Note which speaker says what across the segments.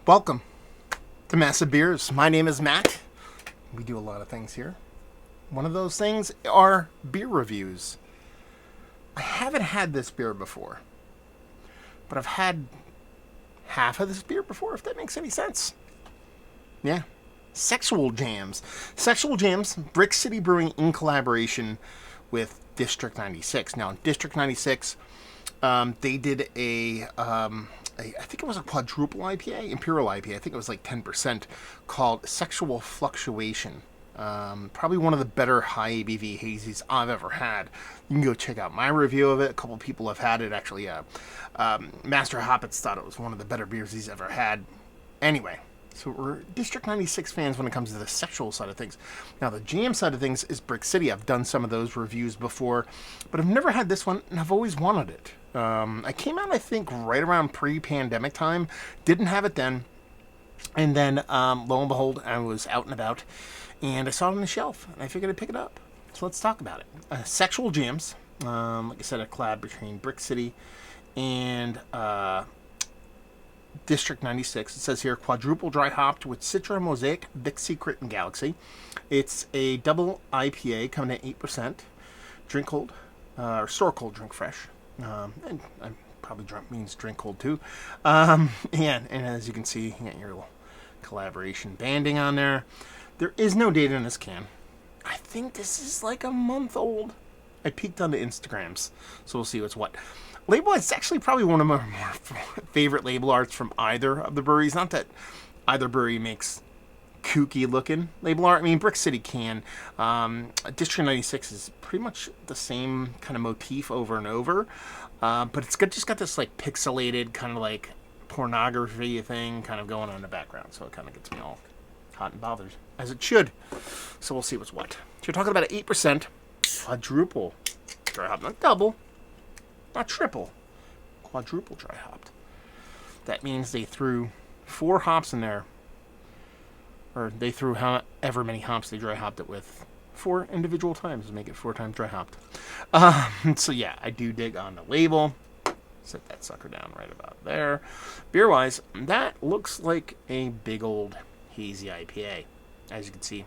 Speaker 1: Welcome to Massive Beers. My name is Matt. We do a lot of things here. One of those things are beer reviews. I haven't had this beer before, but I've had half of this beer before, if that makes any sense. Yeah. Sexual Jams. Sexual Jams, Brix City Brewing in collaboration with District 96. Now, District 96, they did I think it was a quadruple IPA, Imperial IPA. I think it was like 10%, called Sexual Fluctuation. Probably one of the better high ABV hazies I've ever had. You can go check out my review of it. A couple people have had it. Actually, Master Hoppets thought it was one of the better beers he's ever had. Anyway, so we're District 96 fans when it comes to the sexual side of things. Now, the jam side of things is Brix City. I've done some of those reviews before, but I've never had this one, and I've always wanted it. I came out, I think, right around pre-pandemic time. Didn't have it then. And then, lo and behold, I was out and about, and I saw it on the shelf, and I figured I'd pick it up. So let's talk about it. Sexual Jams. Like I said, a collab between Brix City and District 96. It says here, quadruple dry hopped with Citra, Mosaic, Vic Secret, and Galaxy. It's a double IPA coming at 8%. Drink cold, or store cold, drink fresh. And I'm probably drunk means drink cold too. And as you can see, you got your little collaboration banding on there. There is no date in this can. I think this is like a month old. I peeked on the Instagrams, so we'll see what's what. Label art's actually probably one of my more favorite label arts from either of the breweries. Not that either brewery makes kooky looking label art. I mean, Brix City can. District 96 is pretty much the same kind of motif over and over. But it's just got this like pixelated kind of like pornography thing kind of going on in the background. So it kind of gets me all hot and bothered, as it should. So we'll see what's what. So you're talking about an 8% quadruple dry hop, not double, not triple, quadruple dry hopped. That means they threw 4 hops in there, or they threw however many hops they dry hopped it with 4 individual times to make it 4 times dry hopped. So yeah, I do dig on the label. Set that sucker down right about there. Beer wise, that looks like a big old hazy IPA. As you can see,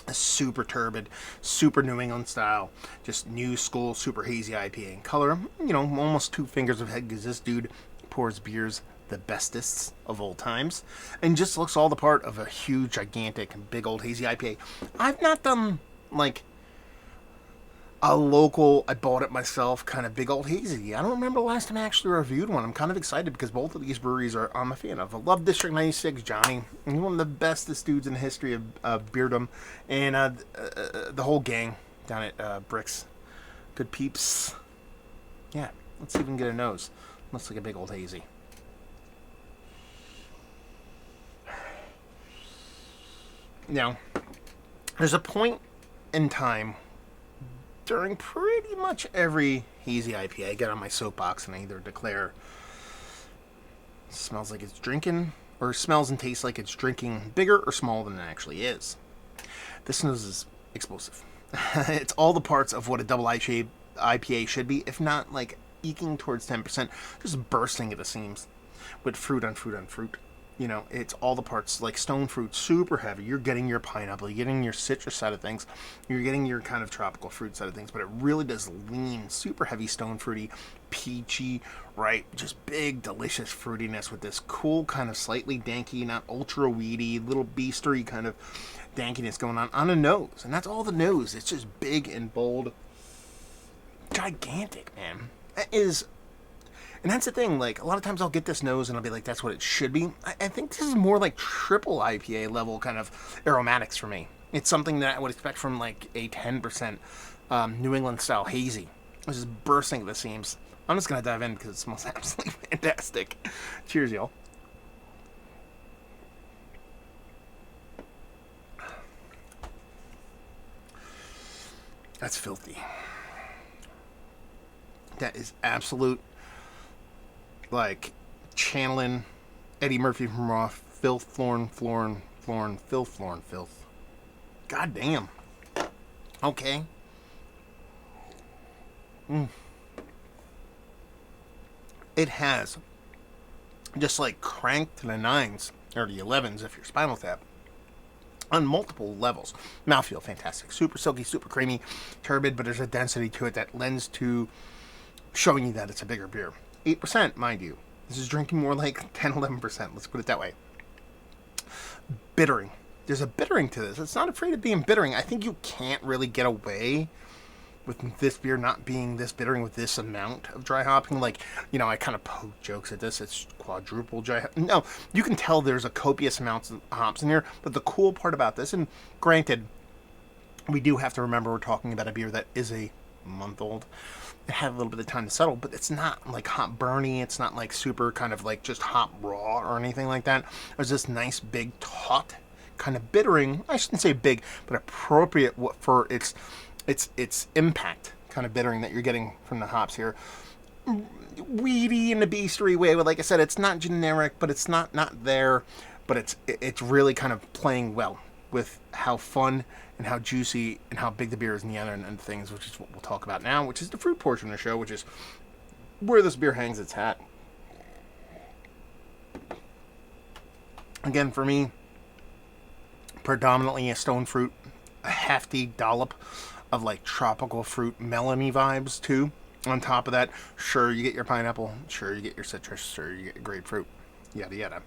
Speaker 1: a super turbid, super New England style, just new school super hazy IPA in color. You know, almost 2 fingers of head, because this dude pours beers the bestest of all times, and just looks all the part of a huge, gigantic, big old hazy IPA. I've not done like a local, I bought it myself kind of big old hazy. I don't remember the last time I actually reviewed one. I'm kind of excited because both of these breweries I'm a fan of. I love District 96, Johnny. He's one of the bestest dudes in the history of beerdom, and the whole gang down at Brix. Good peeps. Yeah, let's see if we can get a nose. Looks like a big old hazy. Now, there's a point in time during pretty much every hazy IPA I get on my soapbox and I either declare smells like it's drinking, or smells and tastes like it's drinking bigger or smaller than it actually is. This nose is explosive. It's all the parts of what a double IPA should be, if not like eking towards 10%, just bursting at the seams with fruit on fruit on fruit. You know, it's all the parts, like stone fruit, super heavy. You're getting your pineapple, you're getting your citrus side of things, you're getting your kind of tropical fruit side of things, but it really does lean, super heavy stone fruity, peachy, right? Just big, delicious fruitiness with this cool kind of slightly danky, not ultra weedy, little beastery kind of dankiness going on a nose. And that's all the nose. It's just big and bold. Gigantic, man. That is... And that's the thing, like, a lot of times I'll get this nose and I'll be like, that's what it should be. I think this is more like triple IPA level kind of aromatics for me. It's something that I would expect from, like, a 10% New England style hazy. It's just bursting at the seams. I'm just going to dive in because it smells absolutely fantastic. Cheers, y'all. That's filthy. That is absolute... like channeling Eddie Murphy from Raw, filth, filth. God damn. Okay. It has just like cranked to the 9s or the 11s if you're Spinal Tap on multiple levels. Mouthfeel fantastic, super silky, super creamy, turbid, but there's a density to it that lends to showing you that it's a bigger beer. 8%, mind you. This is drinking more like 10, 11%. Let's put it that way. Bittering. There's a bittering to this. It's not afraid of being bittering. I think you can't really get away with this beer not being this bittering with this amount of dry hopping. Like, I kind of poke jokes at this. It's quadruple dry. No, you can tell there's a copious amount of hops in here. But the cool part about this, and granted, we do have to remember we're talking about a beer that is a month old. It had a little bit of time to settle, but it's not like hop burny. It's not like super kind of like just hop raw or anything like that. There's this nice big taut kind of bittering. I shouldn't say big, but appropriate for its impact kind of bittering that you're getting from the hops here. Weedy in the beastery way, but like I said, it's not generic, but it's not there, but it's really kind of playing well with how fun and how juicy and how big the beer is in the other end of things, which is what we'll talk about now, which is the fruit portion of the show, which is where this beer hangs its hat. Again, for me, predominantly a stone fruit, a hefty dollop of like tropical fruit melony vibes too. On top of that, sure, you get your pineapple, sure, you get your citrus, sure, you get your grapefruit, yada yada.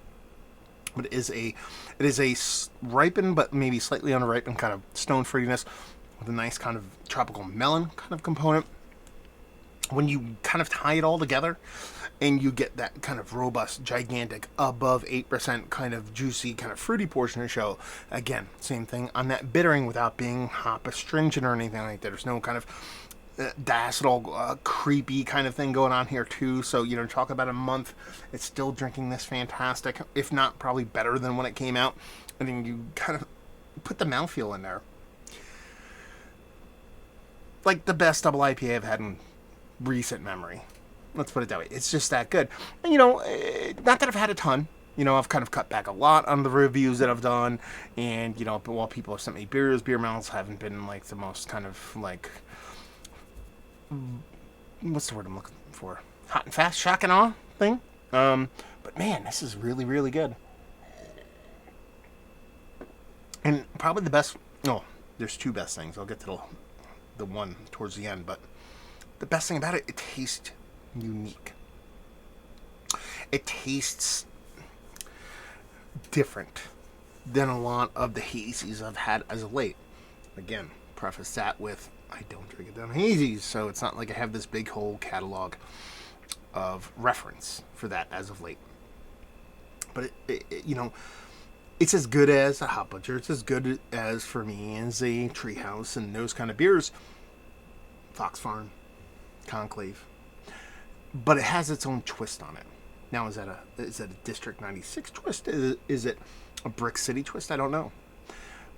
Speaker 1: But it is a ripened but maybe slightly unripened kind of stone fruitiness with a nice kind of tropical melon kind of component. When you kind of tie it all together and you get that kind of robust, gigantic, above 8% kind of juicy, kind of fruity portion of the show, again, same thing on that bittering without being hop astringent or anything like that. There's no kind of dacetal, creepy kind of thing going on here too. So, talk about a month, it's still drinking this fantastic, if not probably better than when it came out. And then you kind of put the mouthfeel in there. Like the best double IPA I've had in recent memory. Let's put it that way. It's just that good. And, not that I've had a ton. I've kind of cut back a lot on the reviews that I've done. And, but while people have sent me beers, beer mouths haven't been like the most kind of like, what's the word I'm looking for? Hot and fast, shock and awe thing. But man, this is really, really good. And probably the best, there's two best things. I'll get to the one towards the end, but the best thing about it tastes unique. It tastes different than a lot of the hazies I've had as of late. Again, preface that with I don't drink it down hazies, so it's not like I have this big whole catalog of reference for that as of late. But it's as good as a Hop Butcher. It's as good as for me as a Treehouse and those kind of beers. Fox Farm, Conclave, but it has its own twist on it. Now, is that a District 96 twist? Is it a Brick City twist? I don't know.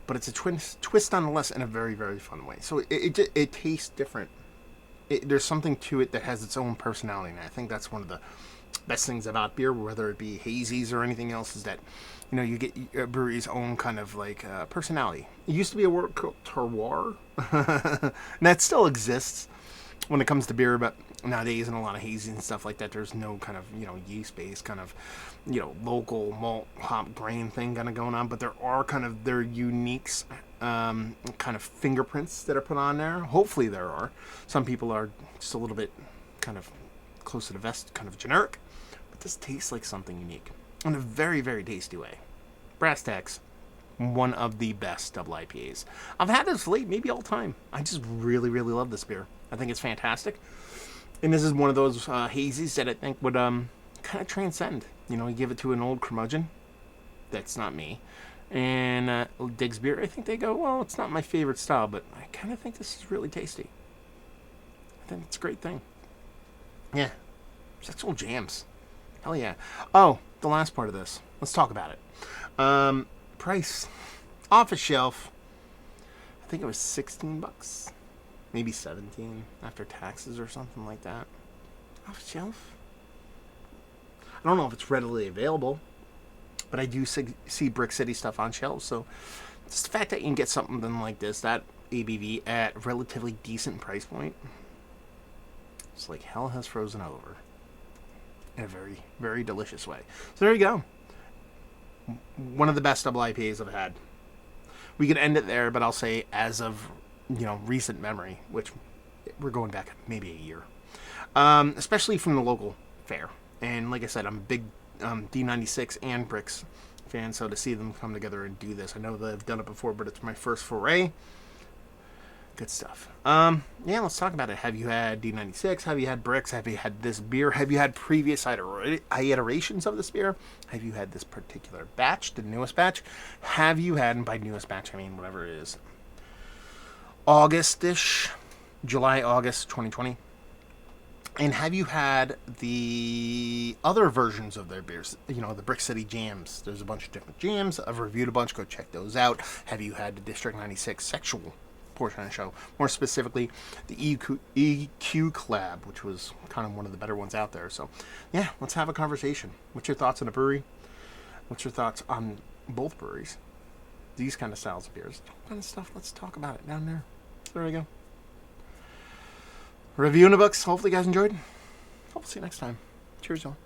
Speaker 1: But it's a twist nonetheless in a very, very fun way. So it tastes different. There's something to it that has its own personality. And I think that's one of the best things about beer, whether it be hazies or anything else, is that, you get a brewery's own kind of like personality. It used to be a word called terroir. And that still exists when it comes to beer, but nowadays in a lot of hazy and stuff like that, there's no kind of, yeast-based kind of, local malt hop grain thing kind of going on, but there are kind of their unique kind of fingerprints that are put on there. Hopefully there are. Some people are just a little bit kind of close to the vest, kind of generic, but this tastes like something unique in a very, very tasty way. Brass tacks, one of the best double IPAs I've had this late, maybe all time. I just really, really love this beer. I think it's fantastic. And this is one of those hazies that I think would kind of transcend. You give it to an old curmudgeon. That's not me. And digs beer. I think they go, well, it's not my favorite style, but I kind of think this is really tasty. I think it's a great thing. Yeah. Sexual jams. Hell yeah. Oh, the last part of this. Let's talk about it. Price. Off a shelf. I think it was $16. Maybe 17 after taxes or something like that. Off shelf. I don't know if it's readily available, but I do see Brick City stuff on shelves. So just the fact that you can get something like this, that ABV at a relatively decent price point, it's like hell has frozen over. in a very, very delicious way. So there you go. One of the best double IPAs I've had. We could end it there, but I'll say as of, recent memory, which we're going back maybe a year. Especially from the local fair. And like I said, I'm a big D96 and Brix fan, so to see them come together and do this, I know they've done it before, but it's my first foray. Good stuff. Let's talk about it. Have you had D96? Have you had Brix? Have you had this beer? Have you had previous iterations of this beer? Have you had this particular batch, the newest batch? Have you had, and by newest batch I mean whatever it is, August-ish, July, August 2020? And have you had the other versions of their beers? The Brick City Jams. There's a bunch of different jams. I've reviewed a bunch. Go check those out. Have you had the District 96 sexual portion of the show? More specifically, the EQ collab, which was kind of one of the better ones out there. So, yeah, let's have a conversation. What's your thoughts on a brewery? What's your thoughts on both breweries? These kind of styles of beers. What kind of stuff? Let's talk about it down there. There we go. Reviewing the books. Hopefully you guys enjoyed. Hope to see you next time. Cheers, y'all.